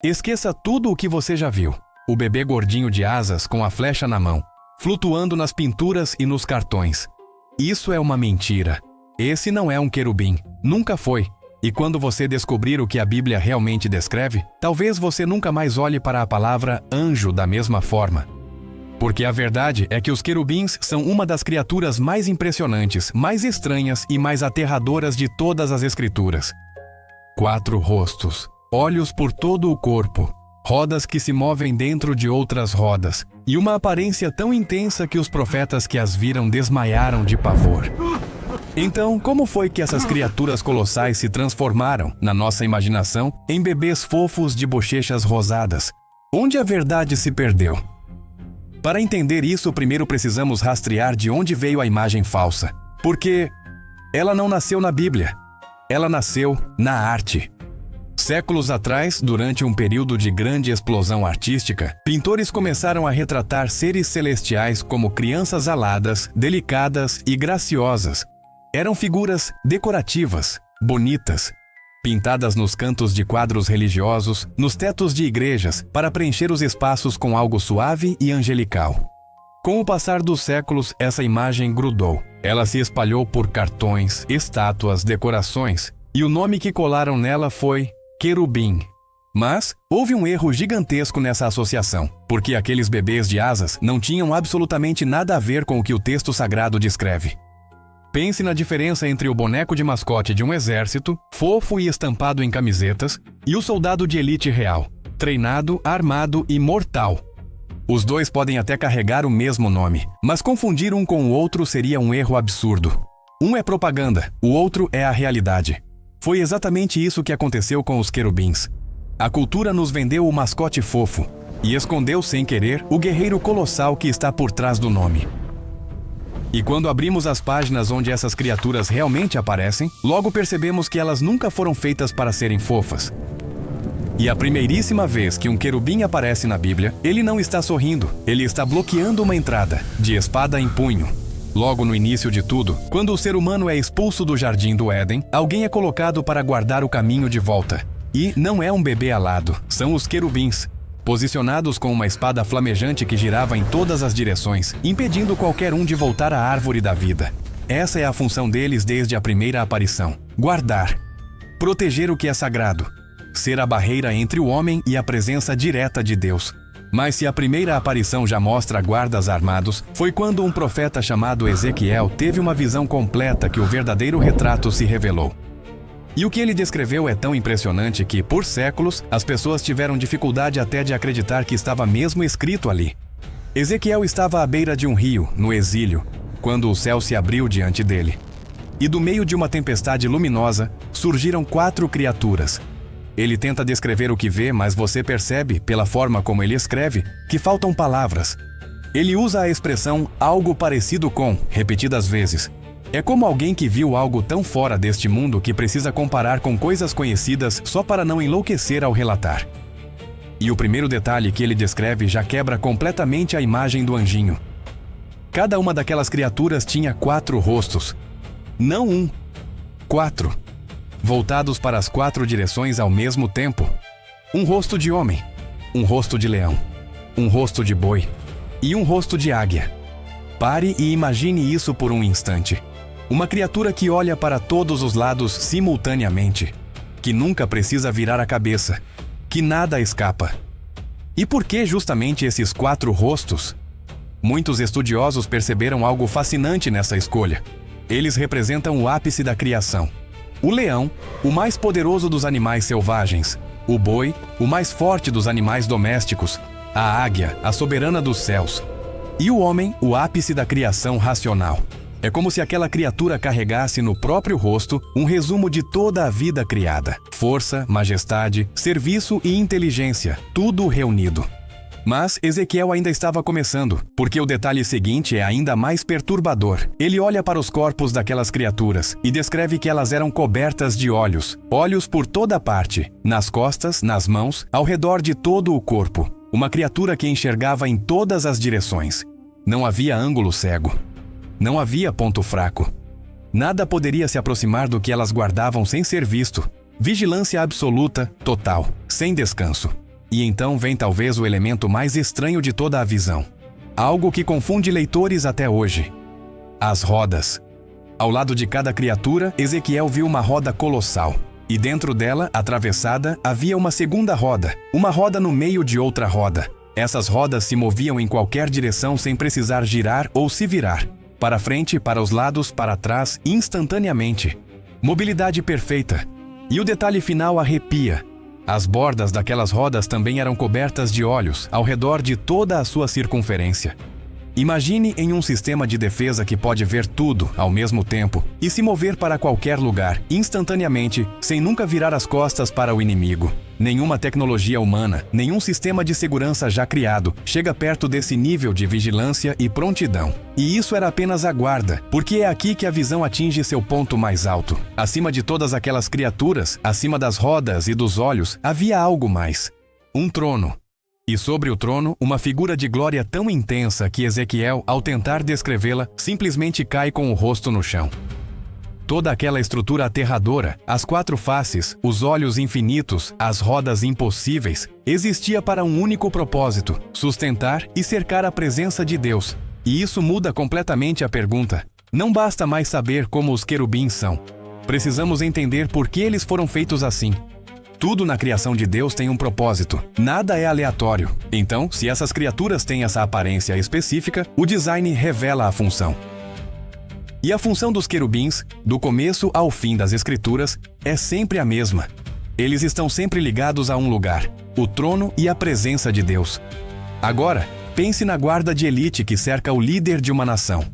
Esqueça tudo o que você já viu. O bebê gordinho de asas com a flecha na mão, flutuando nas pinturas e nos cartões. Isso é uma mentira. Esse não é um querubim. Nunca foi. E quando você descobrir o que a Bíblia realmente descreve, talvez você nunca mais olhe para a palavra anjo da mesma forma. Porque a verdade é que os querubins são uma das criaturas mais impressionantes, mais estranhas e mais aterradoras de todas as Escrituras. 4 rostos, olhos por todo o corpo, rodas que se movem dentro de outras rodas, e uma aparência tão intensa que os profetas que as viram desmaiaram de pavor. Então, como foi que essas criaturas colossais se transformaram, na nossa imaginação, em bebês fofos de bochechas rosadas? Onde a verdade se perdeu? Para entender isso, primeiro precisamos rastrear de onde veio a imagem falsa. Porque ela não nasceu na Bíblia. Ela nasceu na arte. Séculos atrás, durante um período de grande explosão artística, pintores começaram a retratar seres celestiais como crianças aladas, delicadas e graciosas. Eram figuras decorativas, bonitas, pintadas nos cantos de quadros religiosos, nos tetos de igrejas, para preencher os espaços com algo suave e angelical. Com o passar dos séculos, essa imagem grudou. Ela se espalhou por cartões, estátuas, decorações, e o nome que colaram nela foi querubim. Mas houve um erro gigantesco nessa associação, porque aqueles bebês de asas não tinham absolutamente nada a ver com o que o texto sagrado descreve. Pense na diferença entre o boneco de mascote de um exército, fofo e estampado em camisetas, e o soldado de elite real, treinado, armado e mortal. Os dois podem até carregar o mesmo nome, mas confundir um com o outro seria um erro absurdo. Um é propaganda, o outro é a realidade. Foi exatamente isso que aconteceu com os querubins. A cultura nos vendeu o mascote fofo e escondeu sem querer o guerreiro colossal que está por trás do nome. E quando abrimos as páginas onde essas criaturas realmente aparecem, logo percebemos que elas nunca foram feitas para serem fofas. E a primeiríssima vez que um querubim aparece na Bíblia, ele não está sorrindo, ele está bloqueando uma entrada, de espada em punho. Logo no início de tudo, quando o ser humano é expulso do jardim do Éden, alguém é colocado para guardar o caminho de volta. E não é um bebê alado, são os querubins, posicionados com uma espada flamejante que girava em todas as direções, impedindo qualquer um de voltar à árvore da vida. Essa é a função deles desde a primeira aparição: guardar, proteger o que é sagrado, ser a barreira entre o homem e a presença direta de Deus. Mas se a primeira aparição já mostra guardas armados, foi quando um profeta chamado Ezequiel teve uma visão completa que o verdadeiro retrato se revelou. E o que ele descreveu é tão impressionante que, por séculos, as pessoas tiveram dificuldade até de acreditar que estava mesmo escrito ali. Ezequiel estava à beira de um rio, no exílio, quando o céu se abriu diante dele. E do meio de uma tempestade luminosa, surgiram 4 criaturas. Ele tenta descrever o que vê, mas você percebe, pela forma como ele escreve, que faltam palavras. Ele usa a expressão algo parecido com, repetidas vezes. É como alguém que viu algo tão fora deste mundo que precisa comparar com coisas conhecidas só para não enlouquecer ao relatar. E o primeiro detalhe que ele descreve já quebra completamente a imagem do anjinho. Cada uma daquelas criaturas tinha 4 rostos. Não 1, 4. Voltados para as 4 direções ao mesmo tempo. Um rosto de homem, um rosto de leão, um rosto de boi e um rosto de águia. Pare e imagine isso por um instante. Uma criatura que olha para todos os lados simultaneamente, que nunca precisa virar a cabeça, que nada escapa. E por que justamente esses 4 rostos? Muitos estudiosos perceberam algo fascinante nessa escolha. Eles representam o ápice da criação. O leão, o mais poderoso dos animais selvagens. O boi, o mais forte dos animais domésticos. A águia, a soberana dos céus. E o homem, o ápice da criação racional. É como se aquela criatura carregasse no próprio rosto um resumo de toda a vida criada. Força, majestade, serviço e inteligência, tudo reunido. Mas Ezequiel ainda estava começando, porque o detalhe seguinte é ainda mais perturbador. Ele olha para os corpos daquelas criaturas e descreve que elas eram cobertas de olhos. Olhos por toda parte, nas costas, nas mãos, ao redor de todo o corpo. Uma criatura que enxergava em todas as direções. Não havia ângulo cego. Não havia ponto fraco. Nada poderia se aproximar do que elas guardavam sem ser visto. Vigilância absoluta, total, sem descanso. E então vem talvez o elemento mais estranho de toda a visão. Algo que confunde leitores até hoje. As rodas. Ao lado de cada criatura, Ezequiel viu uma roda colossal. E dentro dela, atravessada, havia uma segunda roda. Uma roda no meio de outra roda. Essas rodas se moviam em qualquer direção sem precisar girar ou se virar. Para frente, para os lados, para trás, instantaneamente. Mobilidade perfeita. E o detalhe final arrepia. As bordas daquelas rodas também eram cobertas de olhos ao redor de toda a sua circunferência. Imagine em um sistema de defesa que pode ver tudo ao mesmo tempo e se mover para qualquer lugar, instantaneamente, sem nunca virar as costas para o inimigo. Nenhuma tecnologia humana, nenhum sistema de segurança já criado chega perto desse nível de vigilância e prontidão. E isso era apenas a guarda, porque é aqui que a visão atinge seu ponto mais alto. Acima de todas aquelas criaturas, acima das rodas e dos olhos, havia algo mais. Um trono. E sobre o trono, uma figura de glória tão intensa que Ezequiel, ao tentar descrevê-la, simplesmente cai com o rosto no chão. Toda aquela estrutura aterradora, as 4 faces, os olhos infinitos, as rodas impossíveis, existia para um único propósito: sustentar e cercar a presença de Deus. E isso muda completamente a pergunta. Não basta mais saber como os querubins são. Precisamos entender por que eles foram feitos assim. Tudo na criação de Deus tem um propósito. Nada é aleatório. Então, se essas criaturas têm essa aparência específica, o design revela a função. E a função dos querubins, do começo ao fim das Escrituras, é sempre a mesma. Eles estão sempre ligados a um lugar: o trono e a presença de Deus. Agora, pense na guarda de elite que cerca o líder de uma nação.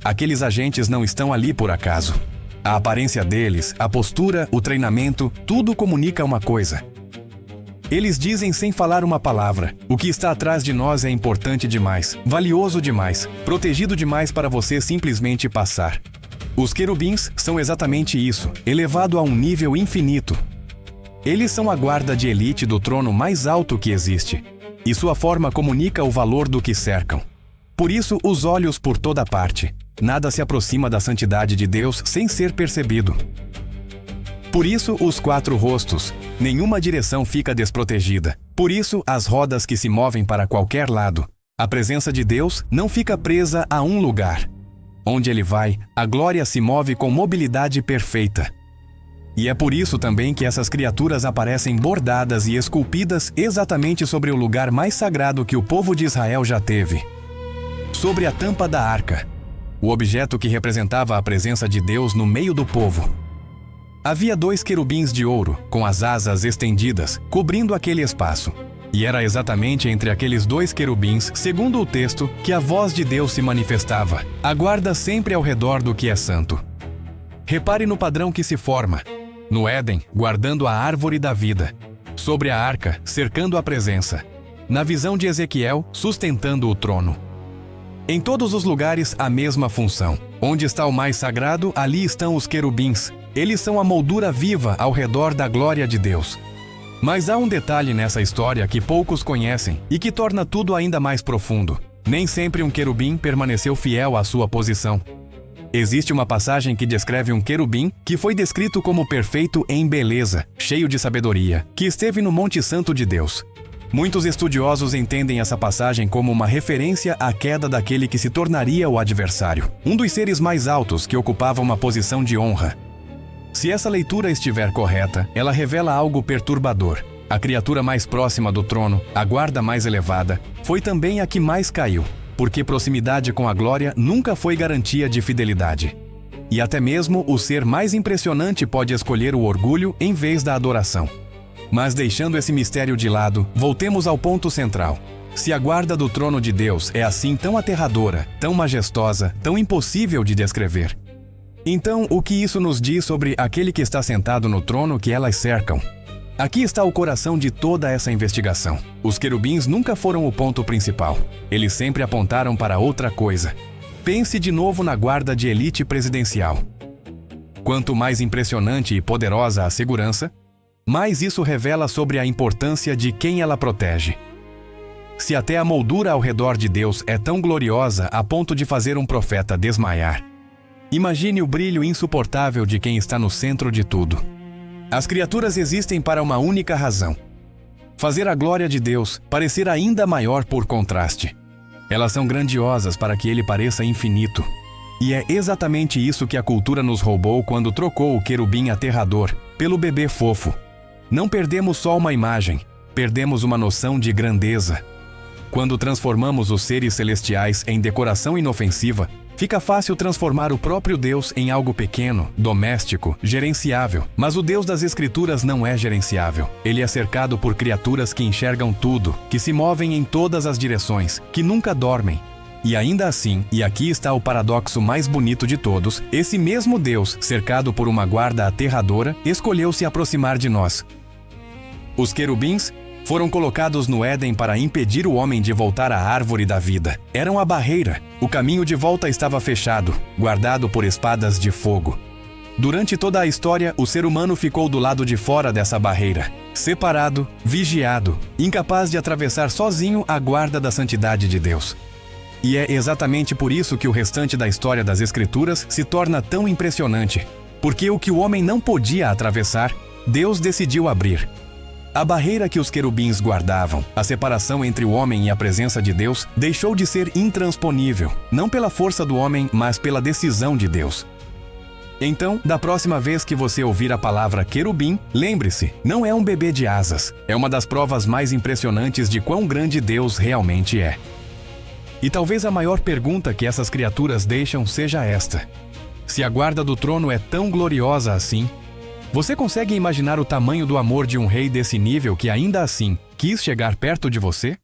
Aqueles agentes não estão ali por acaso. A aparência deles, a postura, o treinamento, tudo comunica uma coisa. Eles dizem sem falar uma palavra: o que está atrás de nós é importante demais, valioso demais, protegido demais para você simplesmente passar. Os querubins são exatamente isso, elevado a um nível infinito. Eles são a guarda de elite do trono mais alto que existe, e sua forma comunica o valor do que cercam. Por isso, os olhos por toda parte. Nada se aproxima da santidade de Deus sem ser percebido. Por isso, os 4 rostos. Nenhuma direção fica desprotegida. Por isso, as rodas que se movem para qualquer lado. A presença de Deus não fica presa a um lugar. Onde Ele vai, a glória se move com mobilidade perfeita. E é por isso também que essas criaturas aparecem bordadas e esculpidas exatamente sobre o lugar mais sagrado que o povo de Israel já teve. Sobre a tampa da arca. O objeto que representava a presença de Deus no meio do povo. Havia 2 querubins de ouro, com as asas estendidas, cobrindo aquele espaço. E era exatamente entre aqueles 2 querubins, segundo o texto, que a voz de Deus se manifestava. A guarda sempre ao redor do que é santo. Repare no padrão que se forma. No Éden, guardando a árvore da vida. Sobre a arca, cercando a presença. Na visão de Ezequiel, sustentando o trono. Em todos os lugares, a mesma função. Onde está o mais sagrado, ali estão os querubins. Eles são a moldura viva ao redor da glória de Deus. Mas há um detalhe nessa história que poucos conhecem e que torna tudo ainda mais profundo. Nem sempre um querubim permaneceu fiel à sua posição. Existe uma passagem que descreve um querubim que foi descrito como perfeito em beleza, cheio de sabedoria, que esteve no Monte Santo de Deus. Muitos estudiosos entendem essa passagem como uma referência à queda daquele que se tornaria o adversário, um dos seres mais altos que ocupava uma posição de honra. Se essa leitura estiver correta, ela revela algo perturbador. A criatura mais próxima do trono, a guarda mais elevada, foi também a que mais caiu, porque proximidade com a glória nunca foi garantia de fidelidade. E até mesmo o ser mais impressionante pode escolher o orgulho em vez da adoração. Mas deixando esse mistério de lado, voltemos ao ponto central. Se a guarda do trono de Deus é assim tão aterradora, tão majestosa, tão impossível de descrever, então o que isso nos diz sobre aquele que está sentado no trono que elas cercam? Aqui está o coração de toda essa investigação. Os querubins nunca foram o ponto principal. Eles sempre apontaram para outra coisa. Pense de novo na guarda de elite presidencial. Quanto mais impressionante e poderosa a segurança, mais isso revela sobre a importância de quem ela protege. Se até a moldura ao redor de Deus é tão gloriosa a ponto de fazer um profeta desmaiar, imagine o brilho insuportável de quem está no centro de tudo. As criaturas existem para uma única razão: fazer a glória de Deus parecer ainda maior por contraste. Elas são grandiosas para que ele pareça infinito. E é exatamente isso que a cultura nos roubou quando trocou o querubim aterrador pelo bebê fofo. Não perdemos só uma imagem, perdemos uma noção de grandeza. Quando transformamos os seres celestiais em decoração inofensiva, fica fácil transformar o próprio Deus em algo pequeno, doméstico, gerenciável. Mas o Deus das Escrituras não é gerenciável. Ele é cercado por criaturas que enxergam tudo, que se movem em todas as direções, que nunca dormem. E ainda assim, e aqui está o paradoxo mais bonito de todos, esse mesmo Deus, cercado por uma guarda aterradora, escolheu se aproximar de nós. Os querubins foram colocados no Éden para impedir o homem de voltar à árvore da vida. Eram a barreira. O caminho de volta estava fechado, guardado por espadas de fogo. Durante toda a história, o ser humano ficou do lado de fora dessa barreira, separado, vigiado, incapaz de atravessar sozinho a guarda da santidade de Deus. E é exatamente por isso que o restante da história das Escrituras se torna tão impressionante, porque o que o homem não podia atravessar, Deus decidiu abrir. A barreira que os querubins guardavam, a separação entre o homem e a presença de Deus, deixou de ser intransponível, não pela força do homem, mas pela decisão de Deus. Então, da próxima vez que você ouvir a palavra querubim, lembre-se, não é um bebê de asas, é uma das provas mais impressionantes de quão grande Deus realmente é. E talvez a maior pergunta que essas criaturas deixam seja esta: se a guarda do trono é tão gloriosa assim, você consegue imaginar o tamanho do amor de um rei desse nível que ainda assim quis chegar perto de você?